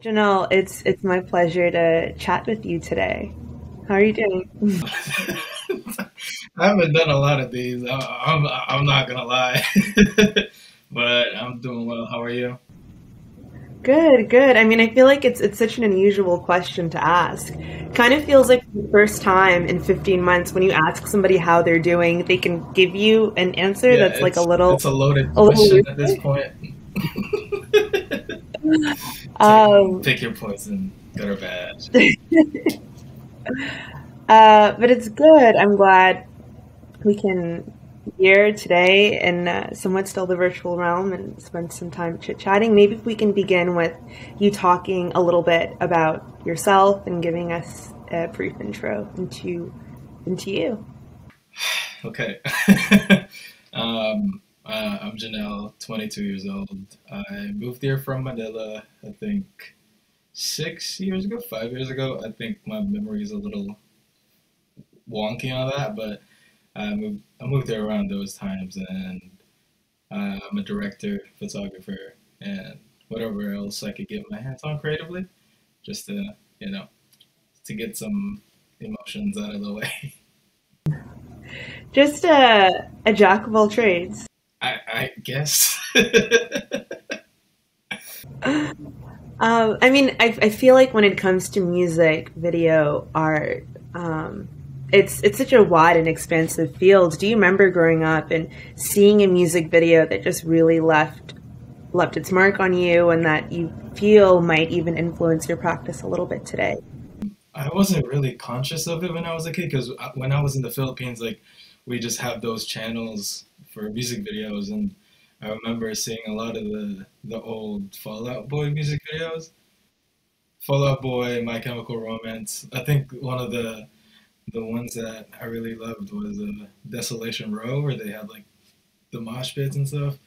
Gennelle, it's my pleasure to chat with you today. How are you doing? I haven't done a lot of these. I'm not gonna lie, but I'm doing well. How are you? Good, good. I mean, I feel like it's such an unusual question to ask. Kind of feels like the first time in 15 months when you ask somebody how they're doing, they can give you an answer Yeah, that's like it's a loaded a little question at this weird. point. Um, Pick your poison, good or bad. but it's good. I'm glad we can be here today in somewhat still the virtual realm and spend some time chit chatting. Maybe if we can begin with you talking a little bit about yourself and giving us a brief intro into you. Okay. I'm Janelle, 22 years old. I moved here from Manila, I think 6 years ago, 5 years ago. I think my memory is a little wonky on that, but I moved there around those times, and I'm a director, photographer, and whatever else I could get my hands on creatively, just to you know to get some emotions out of the way. Just a jack of all trades. I guess. I mean, I feel like when it comes to music, video, art, it's such a wide and expansive field. Do you remember growing up and seeing a music video that just really left its mark on you, and that you feel might even influence your practice a little bit today? I wasn't really conscious of it when I was a kid because when I was in the Philippines, like we just have those channels for music videos, and I remember seeing a lot of the old Fallout Boy music videos. Fallout Boy, My Chemical Romance. I think one of the ones that I really loved was Desolation Row, where they had like the mosh pits and stuff.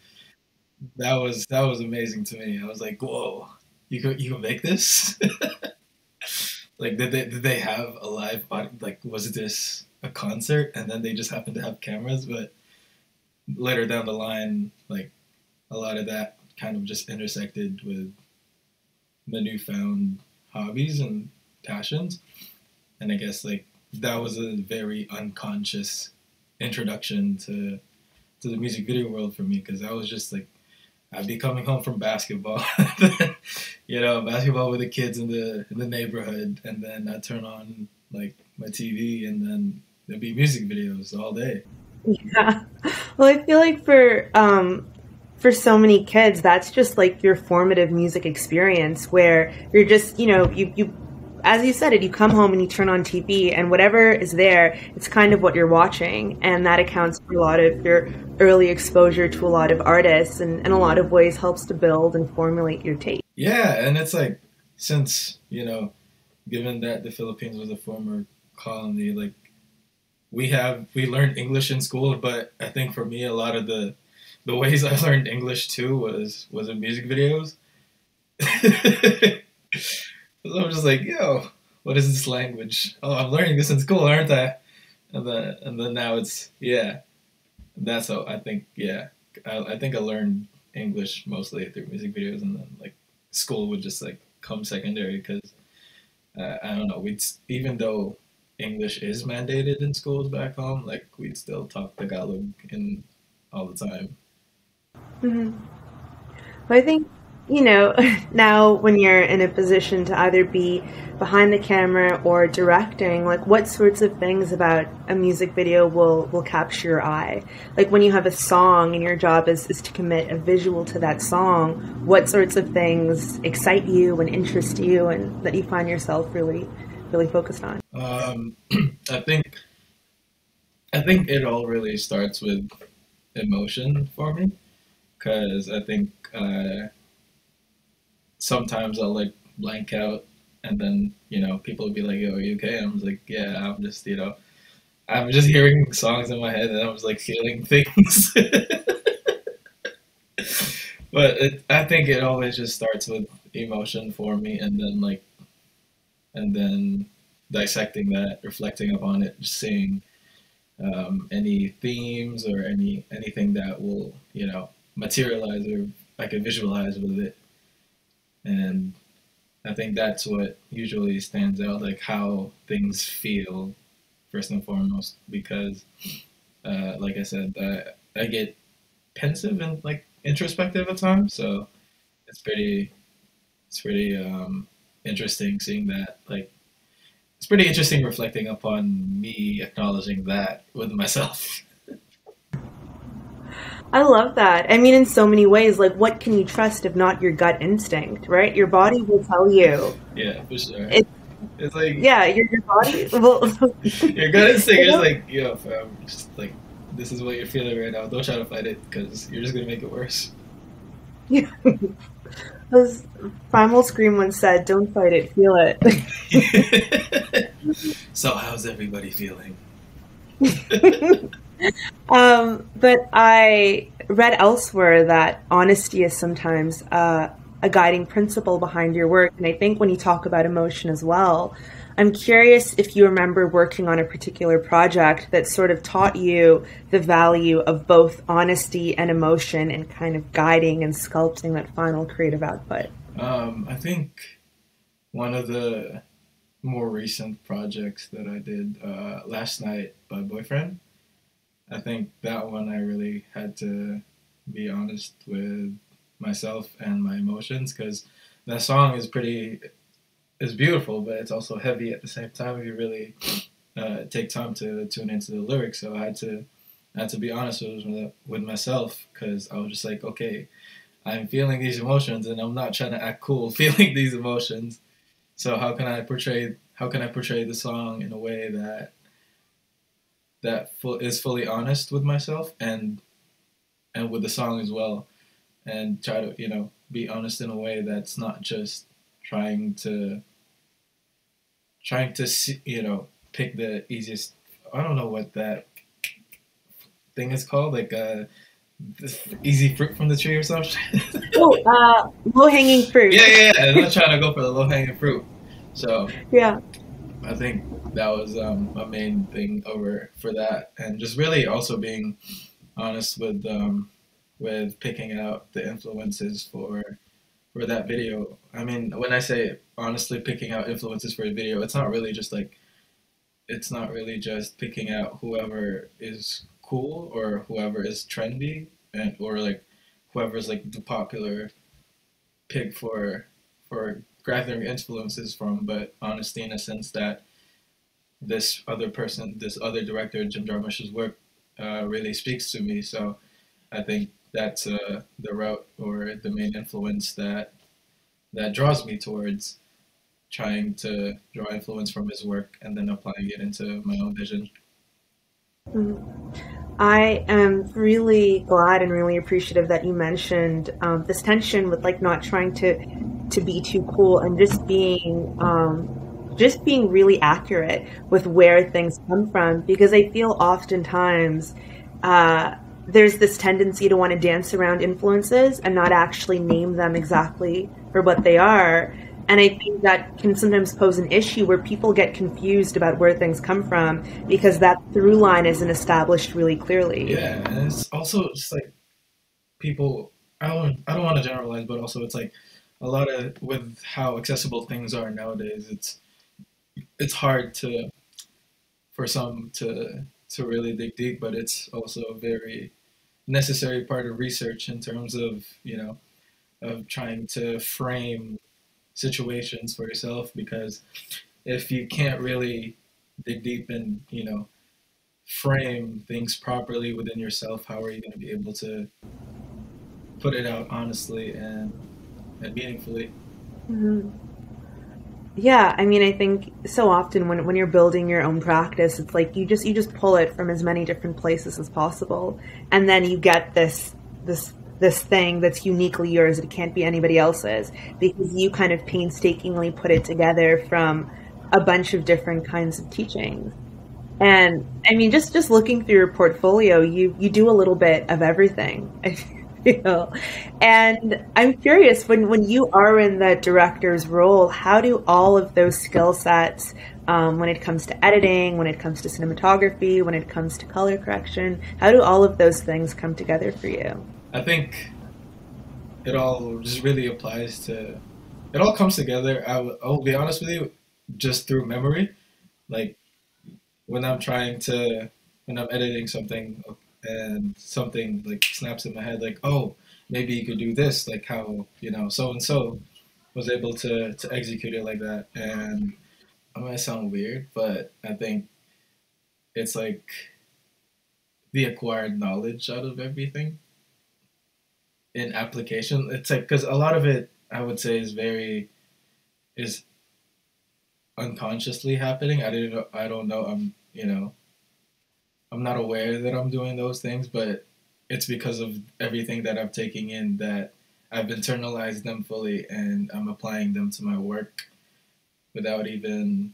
That was amazing to me. I was like, whoa, you could make this? Like, did they have a live like was this a concert and then they just happened to have cameras? But later down the line, like a lot of that kind of just intersected with my newfound hobbies and passions. And I guess like that was a very unconscious introduction to the music video world for me because I was just like I'd be coming home from basketball, basketball with the kids in the neighborhood, and then I'd turn on like my TV, and then there'd be music videos all day. Yeah. Well, I feel like for so many kids, that's just like your formative music experience where you're just, you as you said it, you come home and you turn on TV and whatever is there, it's kind of what you're watching. And that accounts for a lot of your early exposure to a lot of artists and in a lot of ways helps to build and formulate your taste. Yeah, and it's like since given that the Philippines was a former colony, like we learned English in school, but I think for me a lot of the ways I learned English too was in music videos. So I'm just like, yo, what is this language? Oh, I'm learning this in school, aren't I? And then now it's yeah. That's how I think. Yeah, I think I learned English mostly through music videos, and then like school would just like come secondary because I don't know. Even though English is mandated in schools back home, like we'd still talk Tagalog in all the time. Mhm. But I think, now when you're in a position to either be behind the camera or directing, like what sorts of things about a music video will capture your eye? Like when you have a song and your job is to commit a visual to that song, what sorts of things excite you and interest you and that you find yourself really focused on? Um, I think it all really starts with emotion for me because I think sometimes I'll like blank out and then people will be like, "Yo, are you okay?" I'm just like, "Yeah, I'm just hearing songs in my head and I was like feeling things." But I think it always just starts with emotion for me, and then dissecting that, reflecting upon it, just seeing any themes or anything that will materialize or I can visualize with it, and I think that's what usually stands out, like how things feel first and foremost. Because, like I said, I get pensive and like introspective at times, so it's pretty it's pretty interesting seeing that. Like it's pretty interesting reflecting upon me acknowledging that with myself. I love that. I mean, in so many ways, like, what can you trust if not your gut instinct, right? Your body will tell you. Yeah, for sure. It, It's like yeah, your body will. your gut instinct is It'll, like, yo, fam, just like this is what you're feeling right now. Don't try to fight it because you're just gonna make it worse. yeah. As Primal Scream once said, "Don't fight it, feel it." So how's everybody feeling? But I read elsewhere that honesty is sometimes a guiding principle behind your work. And I think when you talk about emotion as well, I'm curious if you remember working on a particular project that sort of taught you the value of both honesty and emotion and kind of guiding and sculpting that final creative output. I think one of the more recent projects that I did last night by Boyfriend. I think that one I really had to be honest with myself and my emotions because that song is beautiful, but it's also heavy at the same time if you really take time to tune into the lyrics. So I had to be honest with myself because I was just like, okay, I'm feeling these emotions and I'm not trying to act cool feeling these emotions. So how can I portray the song in a way is fully honest with myself and with the song as well, and try to be honest in a way that's not just trying to pick the easiest. I don't know what that thing is called, like easy fruit from the tree or something. Oh, low hanging fruit. Yeah. I'm not trying to go for the low hanging fruit. So Yeah. I think that was a main thing over for that, and just really also being honest with picking out the influences for that video. I mean, when I say honestly picking out influences for a video, it's not really just picking out whoever is cool or whoever is trendy and or like whoever's like the popular pick for gathering influences from, but honesty in a sense that this other director, Jim Jarmusch's work, really speaks to me. So I think that's the route or the main influence that draws me towards trying to draw influence from his work and then applying it into my own vision. I am really glad and really appreciative that you mentioned this tension with like not trying to be too cool and just being really accurate with where things come from because I feel oftentimes there's this tendency to want to dance around influences and not actually name them exactly for what they are. And I think that can sometimes pose an issue where people get confused about where things come from because that through line isn't established really clearly. Yeah, and it's also just like people. I don't want to generalize, but also it's like a lot of with how accessible things are nowadays. It's hard for some to really dig deep, but it's also a very necessary part of research in terms of of trying to frame situations for yourself because if you can't really dig deep and frame things properly within yourself, how are you going to be able to put it out honestly and meaningfully? Mhm. Yeah, I mean, I think so often when you're building your own practice, it's like you just pull it from as many different places as possible, and then you get this thing that's uniquely yours. It can't be anybody else's because you kind of painstakingly put it together from a bunch of different kinds of teachings. And I mean, just looking through your portfolio, you do a little bit of everything. I feel, and I'm curious when you are in the director's role, how do all of those skill sets, when it comes to editing, when it comes to cinematography, when it comes to color correction, how do all of those things come together for you? I think it all just really applies to it all comes together. I'll be honest with you, just through memory. Like when I'm trying to, when I'm editing something and something like snaps in my head, like, oh, maybe you could do this, like how, so and so was able to execute it like that. And it might sound weird, but I think it's like the acquired knowledge out of everything in application. It's like, because a lot of it, I would say, is unconsciously happening. I don't know. I'm not aware that I'm doing those things, but it's because of everything that I'm taking in that I've internalized them fully and I'm applying them to my work without even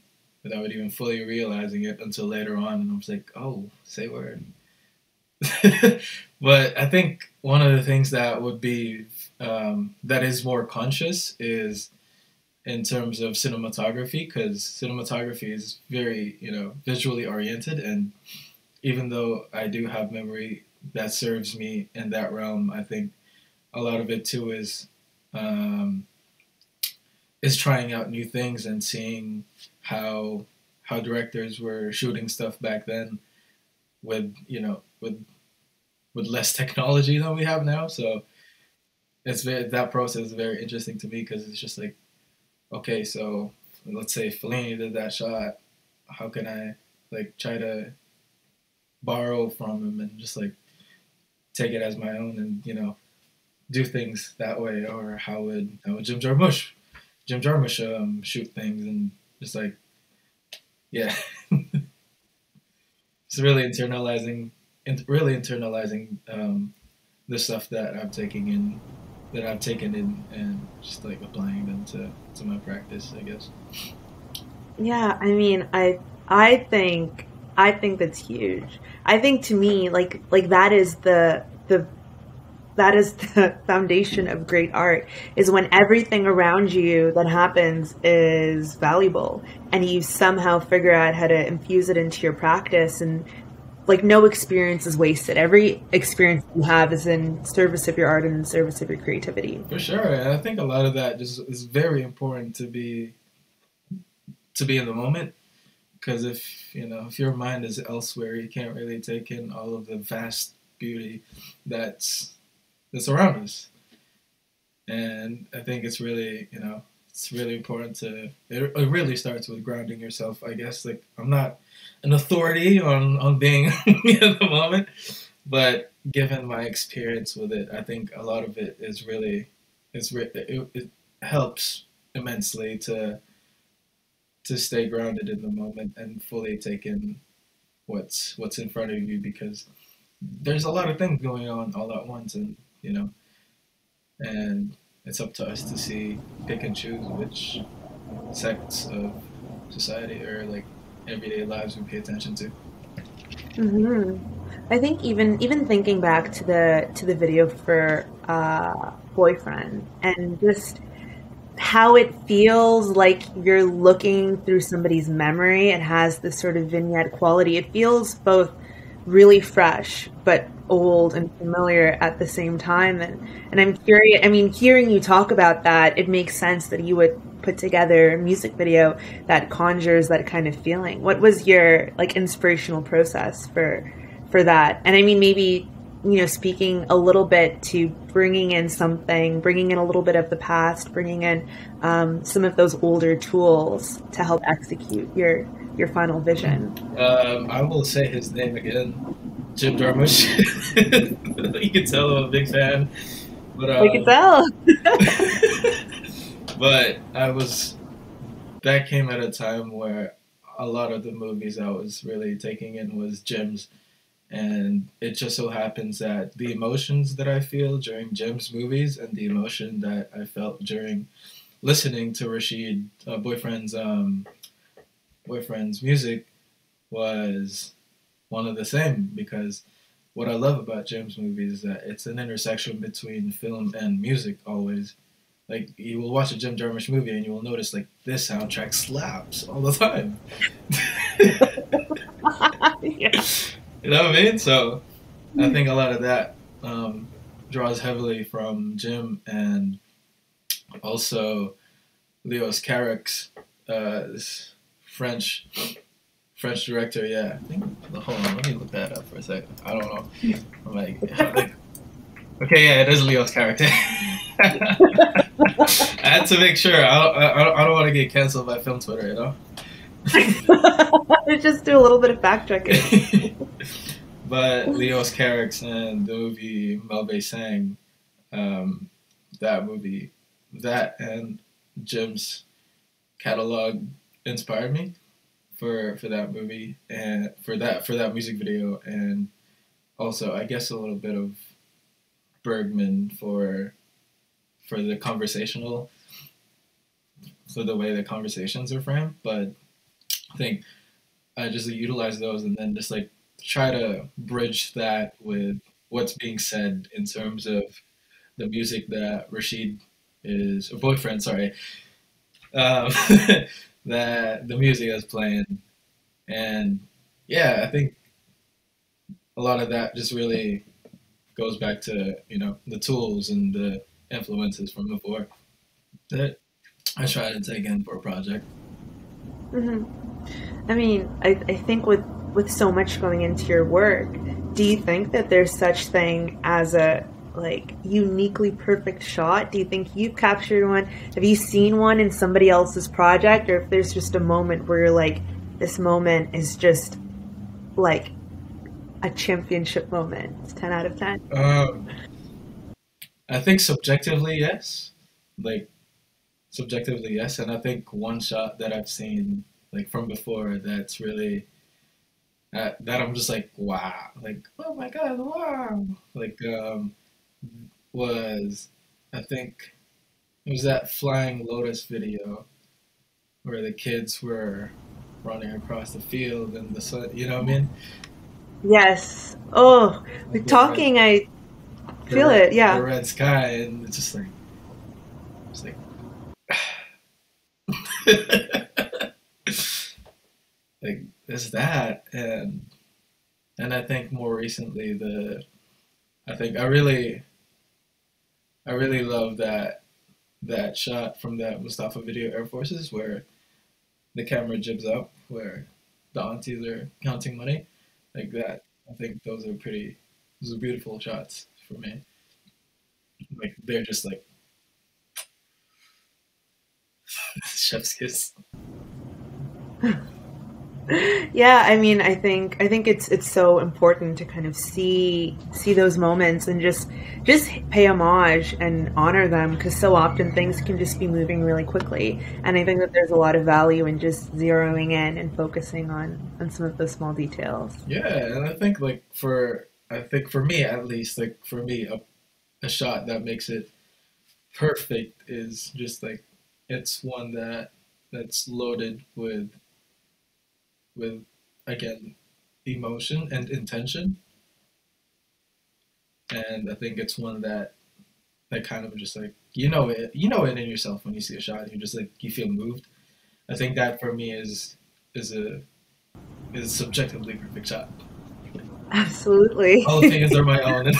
fully realizing it until later on, and I'm just like, oh, say word. But I think one of the things that would be that is more conscious is in terms of cinematography, because cinematography is very visually oriented, and even though I do have memory that serves me in that realm, I think a lot of it too um, is trying out new things and seeing how directors were shooting stuff back then with with less technology than we have now. So that process is very interesting to me because it's just like, okay, so let's say Fellini did that shot, how can I like try to borrow from him and just like take it as my own and do things that way, or how would Jim Jarmusch shoot things, and just like, yeah, it's really internalizing the stuff that I've taken in, and just like applying them to my practice, I guess. Yeah, I mean, I think that's huge. I think to me, like that is the foundation of great art, is when everything around you that happens is valuable and you somehow figure out how to infuse it into your practice, and like no experience is wasted. Every experience you have is in service of your art and in service of your creativity. For sure, and I think a lot of that just is very important to be in the moment, because if your mind is elsewhere, you can't really take in all of the vast beauty that's around us. And I think it's really important it really starts with grounding yourself, I guess. Like, I'm not an authority on being in the moment, but given my experience with it, I think a lot of it is really it helps immensely to stay grounded in the moment and fully take in what's in front of you, because there's a lot of things going on all at once, and you know and it's up to us to pick and choose which sects of society or like everyday lives we pay attention to. hmm I think even thinking back to the video for boyfriend, and just how it feels like you're looking through somebody's memory. It has this sort of vignette quality. It feels both really fresh but old and familiar at the same time. And I'm curious. I mean, hearing you talk about that, it makes sense that you would put together a music video that conjures that kind of feeling. What was your like inspirational process for that? And I mean, maybe speaking a little bit to bringing in a little bit of the past, bringing in some of those older tools to help execute your final vision. I will say his name again, Jim Jarmusch. You can tell I'm a big fan, but I could tell. but that came at a time where a lot of the movies I was really taking in was Jim's. And it just so happens that the emotions that I feel during Jim's movies and the emotion that I felt during listening to Rashid boyfriend's music was one of the same, because what I love about Jim's movies is that it's an intersection between film and music always. Like, you will watch a Jim Jarmusch movie and you will notice like this soundtrack slaps all the time. Yeah. You know what I mean? So I think a lot of that draws heavily from Jim, and also Leos Carax, this French French director. Yeah, I think. Hold on, let me look that up for a second. I don't know. I'm like okay, yeah, it is Leo's character. I had to make sure. I don't want to get canceled by film Twitter, you know. Just do a little bit of fact checking. But Leos Carax and the movie Melbe Sang, that movie, that and Jim's catalog inspired me for that movie and for that music video, and also I guess a little bit of Bergman for the conversational, for the way the conversations are framed. But I think I just utilize those and then just like try to bridge that with what's being said in terms of the music that Rashid is, or boyfriend, sorry, um, that the music is playing. And yeah, I think a lot of that just really goes back to, you know, the tools and the influences from before that I try to take in for a project. Hmm. I mean, I think with so much going into your work, do you think that there's such thing as a like uniquely perfect shot? Do you think you've captured one? Have you seen one in somebody else's project, or if there's just a moment where you're like, this moment is just like a championship moment? It's 10 out of 10. Um, I think subjectively, yes. Like subjectively, yes. And I think one shot that I've seen like from before that's really that I'm just like wow, like oh my god, wow, like was I think it was that Flying Lotus video where the kids were running across the field and the sun, you know what I mean? Yes. Oh, Like with talking, I feel it. the Yeah. red sky, and it's just like it's like like there's that, and I think more recently the I think I really love that shot from that Mustafa video Air Forces where the camera jibs up where the aunties are counting money like that. I think those are beautiful shots for me. Like they're just like chef's kiss. Yeah, I mean, I think it's so important to kind of see those moments and just pay homage and honor them, because so often things can just be moving really quickly, and I think that there's a lot of value in just zeroing in and focusing on some of those small details. Yeah, and I think like for I think for me at least, like for me a shot that makes it perfect is just like it's one that's loaded with again emotion and intention, and I think it's one that kind of just like you know it in yourself when you see a shot and you're just like you feel moved. I think that for me is a is subjectively perfect shot. Absolutely. All opinions are my own.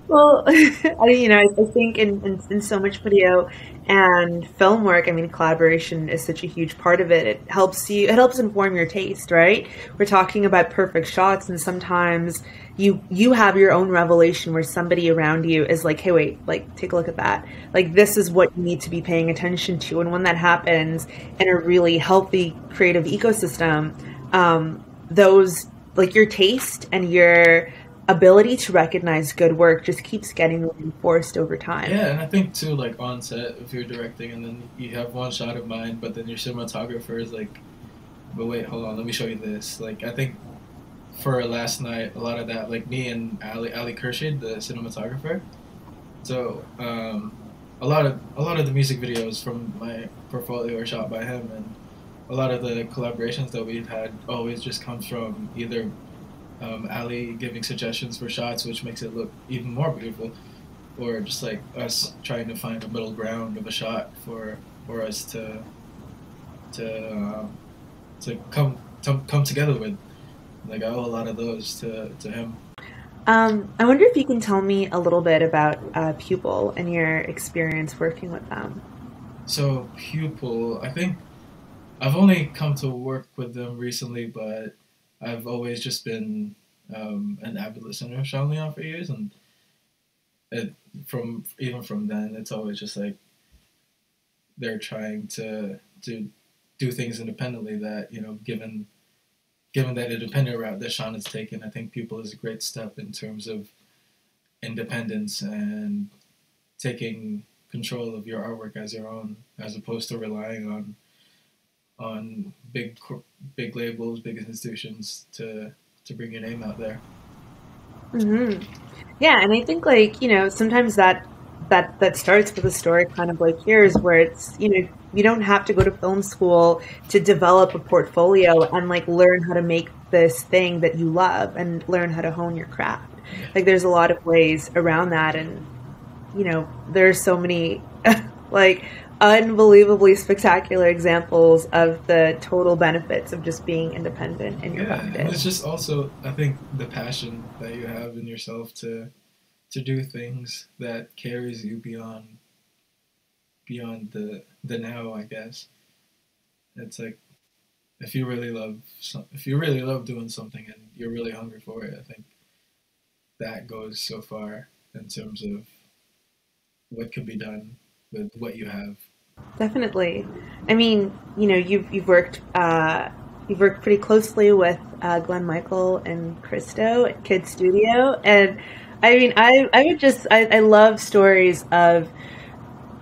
Well, I think in so much video and film work, I mean, collaboration is such a huge part of it. It helps inform your taste, right? We're talking about perfect shots, and sometimes you have your own revelation where somebody around you is like, hey, wait, like, take a look at that. Like, this is what you need to be paying attention to. And when that happens in a really healthy creative ecosystem, those, like, your taste and your ability to recognize good work just keeps getting reinforced over time. Yeah, and I think too, like on set, if you're directing and then you have one shot of mine, but then your cinematographer is like, but wait, hold on, let me show you this. Like, I think for last night, a lot of that, like me and Ali Kershid, the cinematographer. So a lot of the music videos from my portfolio are shot by him, and a lot of the collaborations that we've had always just comes from either Ali giving suggestions for shots, which makes it look even more beautiful, or just like us trying to find a middle ground of a shot for us to to come together with. Like I owe a lot of those to him. I wonder if you can tell me a little bit about Pupil and your experience working with them. So Pupil, I think I've only come to work with them recently, but I've always just been an avid listener of Sean Leon for years, and it, from even from then, it's always just like they're trying to do things independently. That given that independent route that Sean has taken, I think Pupil is a great step in terms of independence and taking control of your artwork as your own, as opposed to relying on big labels, big institutions to bring your name out there. Hmm. Yeah, and I think like, sometimes that starts with a story kind of like yours where it's, you don't have to go to film school to develop a portfolio and like learn how to make this thing that you love and learn how to hone your craft. Yeah, Like there's a lot of ways around that, and there's so many like unbelievably spectacular examples of the total benefits of just being independent in your yeah, and practice. it's just also I think the passion that you have in yourself to do things that carries you beyond the now. I guess it's like if you really love doing something and you're really hungry for it, I think that goes so far in terms of what can be done with what you have. Definitely. I mean, you've worked pretty closely with Glenn Michael and Christo at Kid Studio, and I mean, I would just I love stories of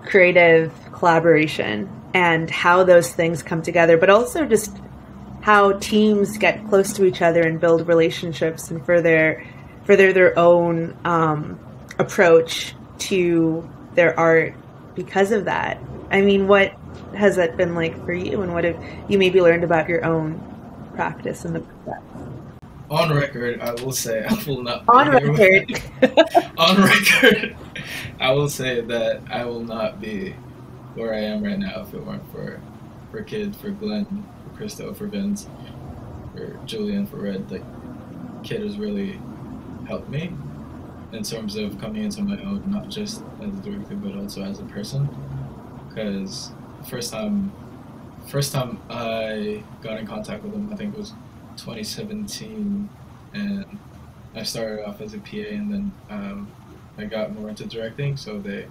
creative collaboration and how those things come together, but also just how teams get close to each other and build relationships and further their own approach to their art because of that. I mean, what has that been like for you, and what have you maybe learned about your own practice in the process? On record, I will say I will not be On here. record. On record, I will say that I will not be where I am right now if it weren't for Kid, for Glenn, for Christo, for Vince, for Julian, for Red. Like Kid has really helped me in terms of coming into my own, not just as a director but also as a person. Because first time I got in contact with him, I think it was 2017, and I started off as a PA, and then I got more into directing. So they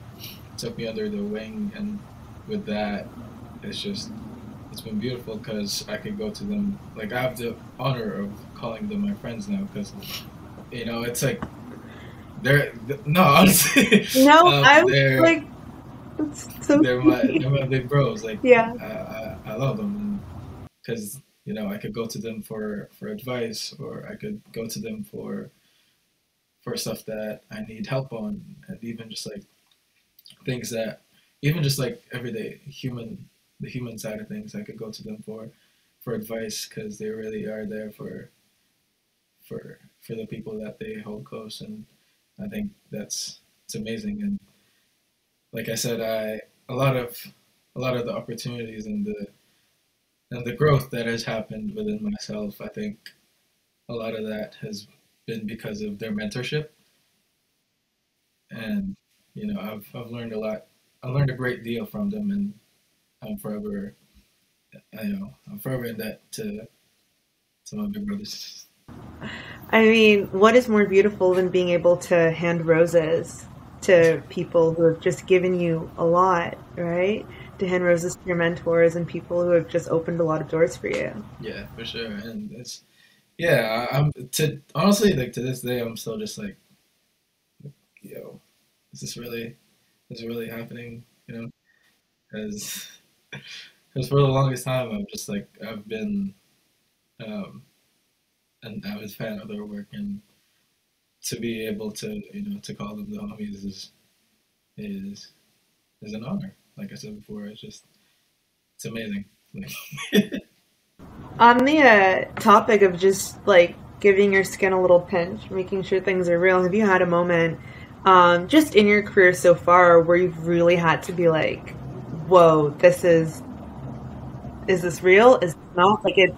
took me under their wing, and with that, it's been beautiful because I could go to them. Like I have the honor of calling them my friends now because it's like they're no honestly No, I was they're like, that's so they're sweet. my big bros. Like Yeah. I love them because I could go to them for advice, or I could go to them for stuff that I need help on, and even just like things that even just like everyday the human side of things, I could go to them for advice because they really are there for the people that they hold close, and I think that's it's amazing. And like I said, I a lot of the opportunities and the growth that has happened within myself, I think a lot of that has been because of their mentorship, and I've learned a lot. I learned a great deal from them, and I'm forever I'm forever in debt to my big brothers. I mean, what is more beautiful than being able to hand roses to people who have just given you a lot, right? To hand roses to your mentors and people who have just opened a lot of doors for you. Yeah, for sure, and it's yeah. I'm to honestly like to this day, I'm still just like, yo, is this really happening? Because because for the longest time, I've been um, an avid fan of their work, and to be able to to call them the homies is is an honor. Like I said before, it's amazing. Like, On the topic of just like giving your skin a little pinch, making sure things are real, have you had a moment just in your career so far where you've really had to be like, whoa, is this real? Is it not? Like it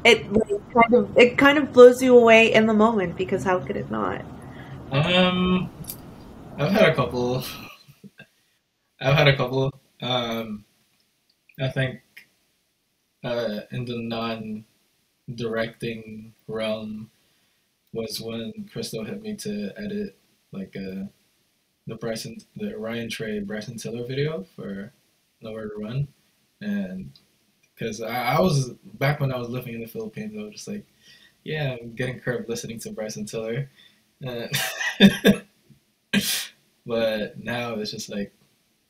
like, kind of blows you away in the moment because how could it not? Um, I've had a couple. I've had a couple. Um, I think in the non-directing realm was when Crystal hit me to edit like the Ryan Trey Bryson Tiller video for Nowhere to Run, and because I was back when I was living in the Philippines, I was just like, yeah, I'm getting curved listening to Bryson Tiller, uh, but now it's just like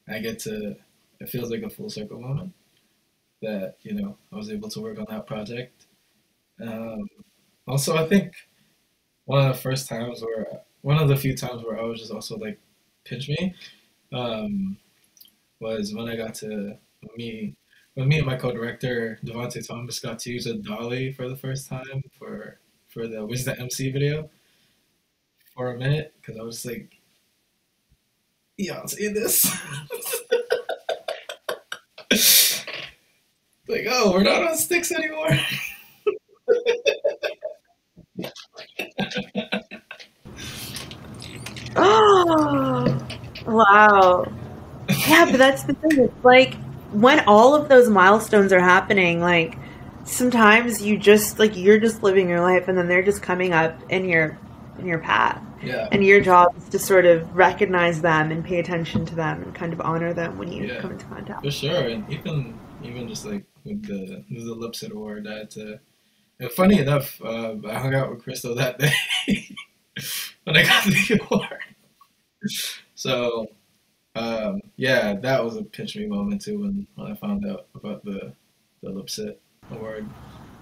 I get to. It feels like a full circle moment that I was able to work on that project. Um, Also, I think one of the few times where I was just also like pinch me um, was when I got to me when me and my co-director Devontae Thomas got to use a dolly for the first time for the Wiz the MC video for a minute because I was like, yeah, I'll see this. Like, oh, we're not on sticks anymore. Oh, wow. Yeah, but that's the thing. It's like when all of those milestones are happening, like sometimes you just like you're just living your life and then they're just coming up in your path. Yeah, And your job is to sort of recognize them and pay attention to them and kind of honor them when you yeah, come into contact. for sure. And even just like with the Lipsett award, I had to. And funny enough, I hung out with Crystal that day when I got the award. So yeah, that was a pinch me moment too when I found out about the Lipset award.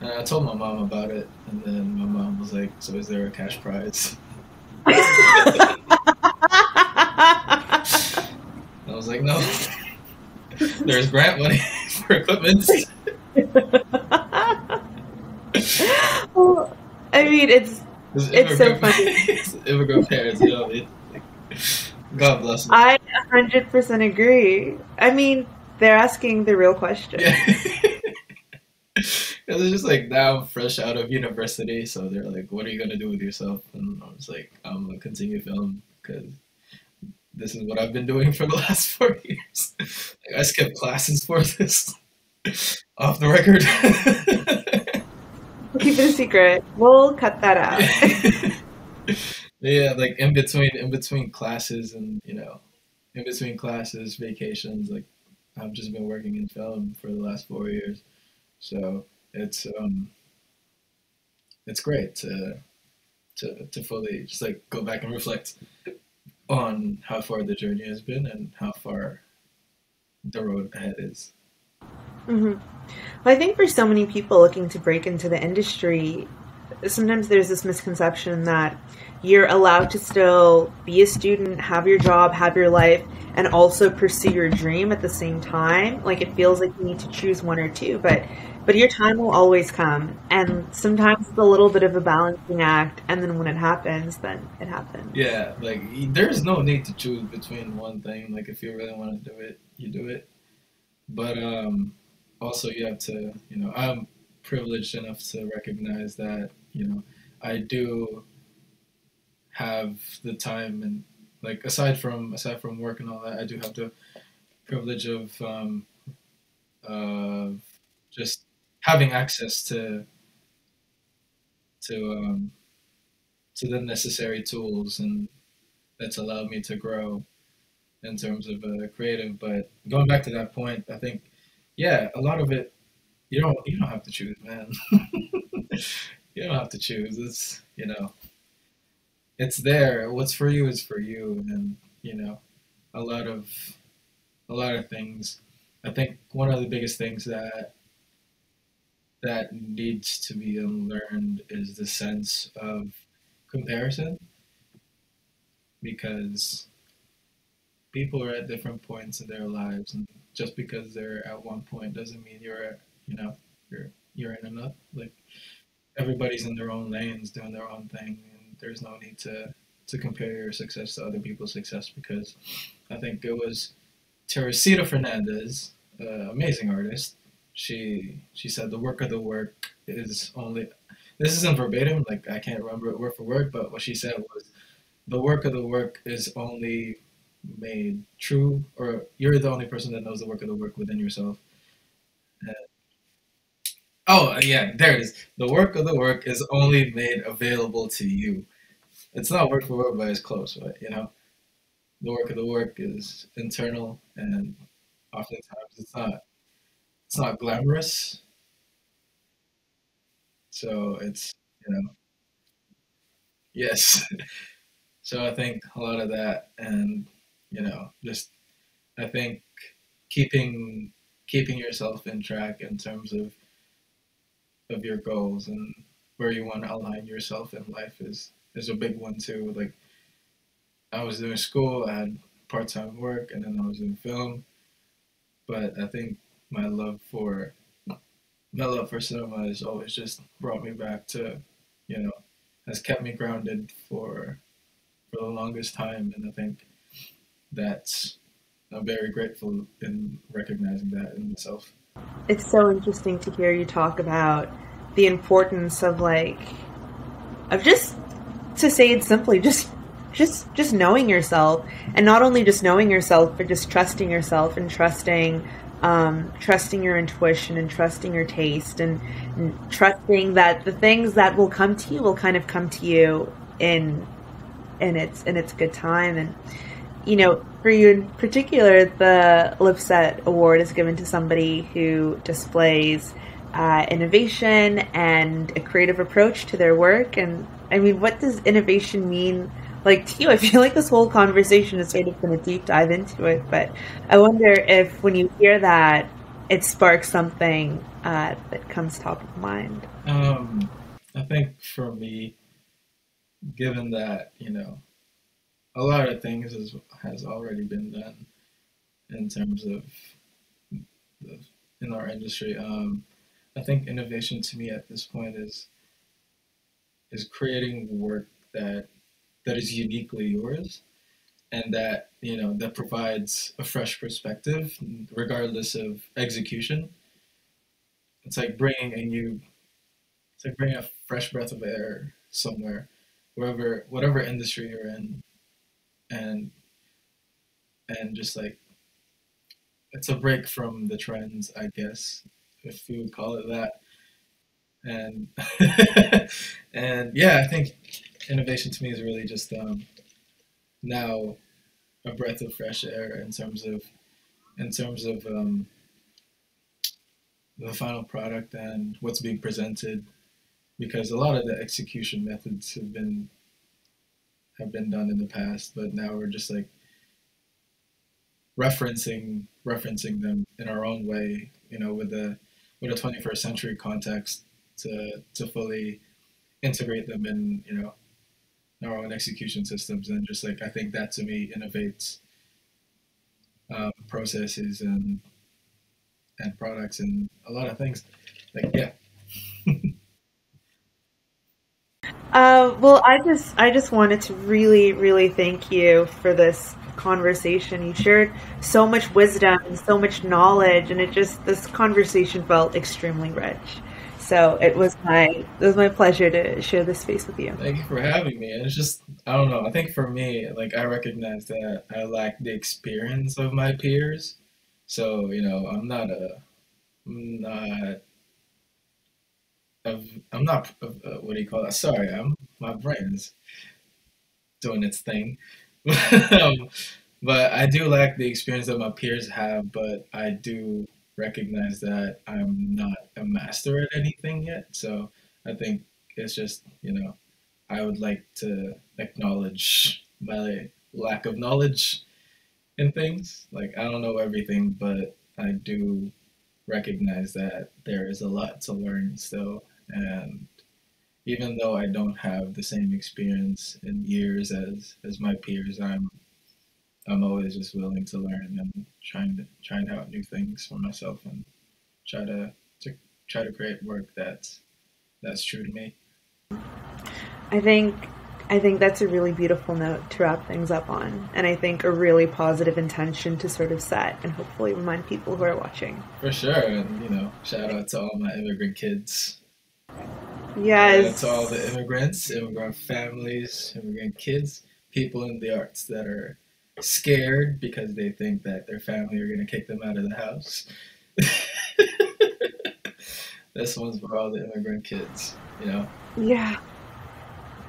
And I told my mom about it, and then my mom was like, "So is there a cash prize?" I was like, "No, there's grant money for equipment." Well, I mean, Because it's so funny. immigrant parents, like, God bless them. I 100% agree. I mean, they're asking the real question. Yeah. Because it's just like now I'm fresh out of university, so they're like, "What are you gonna do with yourself?" And I was like, "I'm gonna continue film because this is what I've been doing for the last 4 years. Like, I skipped classes for this off the record." We'll keep it a secret. We'll cut that out. Yeah. Yeah, like in between classes and in between classes, vacations, like I've just been working in film for the last 4 years. So it's great to fully just like go back and reflect on how far the journey has been and how far the road ahead is. Hmm. Well, I think for so many people looking to break into the industry, sometimes there's this misconception that you're allowed to still be a student, have your job, have your life, and also pursue your dream at the same time. Like it feels like you need to choose one or two, but your time will always come. And sometimes it's a little bit of a balancing act, and then when it happens, then it happens. Yeah, like there's no need to choose between one thing. Like if you really want to do it, you do it. But also you have to, I'm privileged enough to recognize that, I do have the time and like aside from work and all that, I do have the privilege of just having access to to the necessary tools and that's allowed me to grow in terms of creative. But going back to that point, I think yeah, a lot of it you don't have to choose, man. You don't have to choose. It's there. What's for you is for you, and a lot of a lot of things. I think one of the biggest things that needs to be unlearned is the sense of comparison because people are at different points in their lives, and just because they're at one point doesn't mean you're in another. Like everybody's in their own lanes doing their own thing, and there's no need to compare your success to other people's success because I think it was Teresita Fernandez, amazing artist. She said the work of the work is only. This isn't verbatim, like I can't remember it word for word, but what she said was the work of the work is only made true, or you're the only person that knows the work of the work within yourself. Uh, oh, yeah, there it is. The work of the work is only made available to you. It's not word for word, but it's close, right? The work of the work is internal, and oftentimes it's not glamorous. So it's yes. So I think a lot of that, and just I think keeping keeping yourself in track in terms of your goals and where you want to align yourself in life is a big one too. Like I was doing school, I had part time work, and then I was in film. But I think my love for my love for cinema has always just brought me back to, you know, has kept me grounded for the longest time, and I think that's I'm very grateful in recognizing that in myself. It's so interesting to hear you talk about the importance of of just, to say it simply, just knowing yourself, and not only just knowing yourself, but just trusting yourself and trusting your intuition and trusting your taste, and trusting that the things that will come to you will kind of come to you in its good time. And for you in particular, the Lipsett Award is given to somebody who displays innovation and a creative approach to their work. And I mean, what does innovation mean like to you? I feel like this whole conversation has sort of been a deep dive into it, but I wonder if when you hear that, it sparks something that comes top of mind. I think for me, given that a lot of things has already been done in terms of in our industry. I think innovation to me at this point is creating work that is uniquely yours, and that that provides a fresh perspective regardless of execution. It's like bringing a fresh breath of air somewhere, wherever whatever industry you're in, and just like it's a break from the trends, I guess, if you would call it that. And and yeah, I think innovation to me is really just now a breath of fresh air in terms of the final product and what's being presented, because a lot of the execution methods have been done in the past, but now we're just like referencing them in our own way, with a 21st century context to fully integrate them in our own execution systems. And just like I think that to me innovates processes and products and a lot of things. Like yeah, Well, I just wanted to really, really thank you for this conversation. You shared so much wisdom and so much knowledge, and this conversation felt extremely rich. So it was my pleasure to share this space with you. thank you for having me. And it's just I don't know. I think for me, like I recognize that I lack the experience of my peers. So I'm not I'm not what do you call that? Sorry, my brain is doing its thing. um, but I do lack the experience that my peers have. But I do recognize that I'm not a master at anything yet. So I think it's just I would like to acknowledge my lack of knowledge in things. Like I don't know everything, but I do recognize that there is a lot to learn still. And even though I don't have the same experience in years as my peers, I'm always just willing to learn and trying out new things for myself and try to try to create work that's true to me. I think I think that's a really beautiful note to wrap things up on, and I think a really positive intention to sort of set and hopefully remind people who are watching. For sure, and shout out to all my immigrant kids. Shout out to all the Yes. immigrants, immigrant families, immigrant kids. people in the arts that are scared because they think that their family are going to kick them out of the house. This one's for all the immigrant kids, you know? Yeah.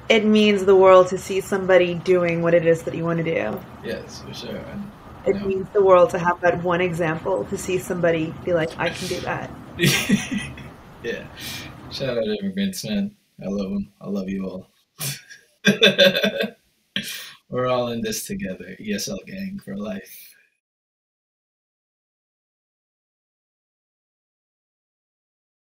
It means the world to see somebody doing what it is that you want to do. Yes, for sure. And, you It know, means the world to have that one example to see somebody be like, I can do that. yeah. Shout out to immigrants, man. I love them. I love you all. We're all in this together. ESL gang for life.